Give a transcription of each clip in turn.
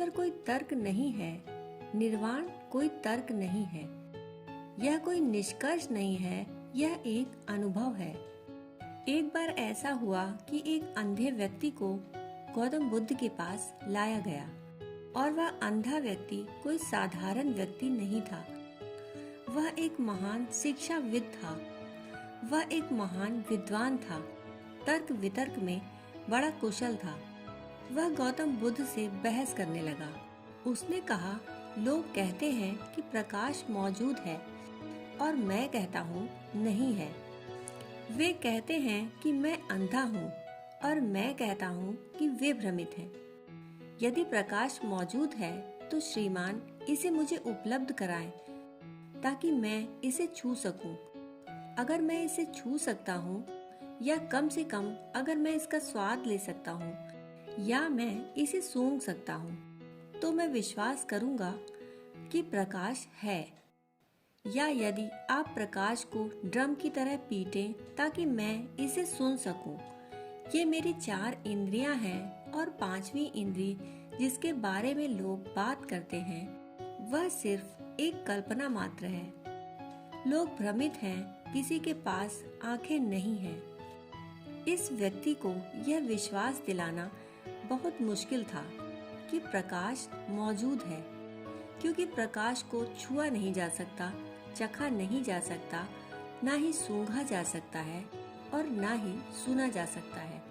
ईश्वर कोई तर्क नहीं है, निर्वाण कोई तर्क नहीं है, यह कोई निष्कर्ष नहीं है, यह एक अनुभव है। एक बार ऐसा हुआ कि एक अंधे व्यक्ति को गौतम बुद्ध के पास लाया गया और वह अंधा व्यक्ति कोई साधारण व्यक्ति नहीं था। वह एक महान शिक्षाविद था। वह एक महान विद्वान था। तर्क वितर्क में बड़ा कुशल था। वह गौतम बुद्ध से बहस करने लगा। उसने कहा, लोग कहते हैं कि प्रकाश मौजूद है और मैं कहता हूँ नहीं है। वे कहते हैं कि मैं अंधा हूँ और मैं कहता हूँ कि वे भ्रमित हैं। यदि प्रकाश मौजूद है तो श्रीमान इसे मुझे उपलब्ध कराएं ताकि मैं इसे छू सकूं। अगर मैं इसे छू सकता हूँ या कम से कम अगर मैं इसका स्वाद ले सकता हूँ या मैं इसे सूंघ सकता हूँ तो मैं विश्वास करूँगा कि प्रकाश है। या यदि आप प्रकाश को ड्रम की तरह पीटें ताकि मैं इसे सुन सकूं। ये मेरी 4 इंद्रियां हैं और 5वीं इंद्री जिसके बारे में लोग बात करते हैं वह सिर्फ एक कल्पना मात्र है। लोग भ्रमित हैं, किसी के पास आंखें नहीं हैं। इस व्यक्ति को यह विश्वास दिलाना बहुत मुश्किल था कि प्रकाश मौजूद है, क्योंकि प्रकाश को छुआ नहीं जा सकता, चखा नहीं जा सकता, ना ही सूंघा जा सकता है और ना ही सुना जा सकता है।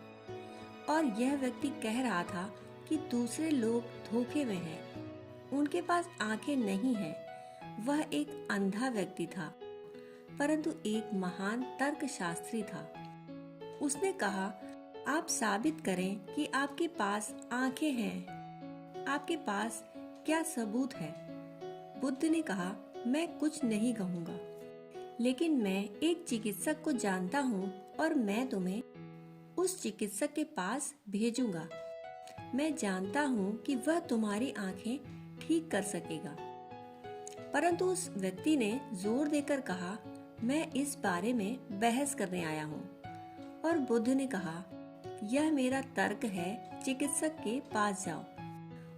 और यह व्यक्ति कह रहा था कि दूसरे लोग धोखे में हैं, उनके पास आंखें नहीं हैं। वह एक अंधा व्यक्ति था, परंतु एक महान तर्कशास्त्री था। उसने कहा, आप साबित करें कि आपके पास आंखें हैं। आपके पास क्या सबूत है? बुद्ध ने कहा, मैं कुछ नहीं कहूँगा, लेकिन मैं एक चिकित्सक को जानता हूँ और मैं तुम्हें उस चिकित्सक के पास भेजूंगा। मैं जानता हूँ कि वह तुम्हारी आंखें ठीक कर सकेगा। परंतु उस व्यक्ति ने जोर देकर कहा, मैं इस बारे में बहस करने आया हूँ। और बुद्ध ने कहा, यह मेरा तर्क है, चिकित्सक के पास जाओ।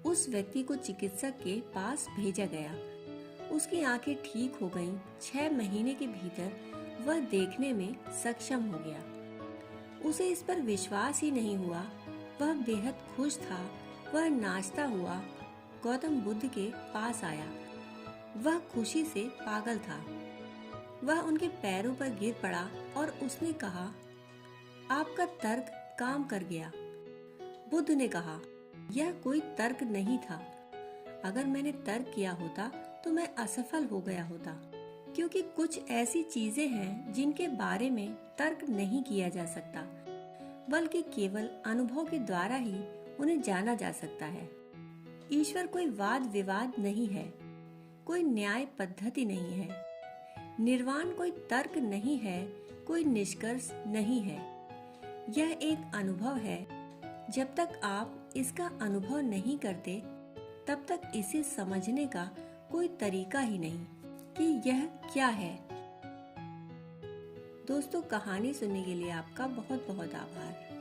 उस व्यक्ति को चिकित्सक के पास भेजा गया। उसकी आंखें ठीक हो गईं। 6 महीने के भीतर वह देखने में सक्षम हो गया। उसे इस पर विश्वास ही नहीं हुआ। वह बेहद खुश था। वह नाचता हुआ गौतम बुद्ध के पास आया। वह खुशी से पागल था। वह उनके पैरों पर गिर पड़ा और उसने कहा, आपका तर्क काम कर गया। बुद्ध ने कहा, यह कोई तर्क नहीं था। अगर मैंने तर्क किया होता तो मैं असफल हो गया होता, क्योंकि कुछ ऐसी चीजें हैं जिनके बारे में तर्क नहीं किया जा सकता, बल्कि केवल अनुभव के द्वारा ही उन्हें जाना जा सकता है। ईश्वर कोई वाद विवाद नहीं है, कोई न्याय पद्धति नहीं है। निर्वाण कोई तर्क नहीं है, कोई निष्कर्ष नहीं है। यह एक अनुभव है। जब तक आप इसका अनुभव नहीं करते, तब तक इसे समझने का कोई तरीका ही नहीं कि यह क्या है। दोस्तों, कहानी सुनने के लिए आपका बहुत बहुत आभार।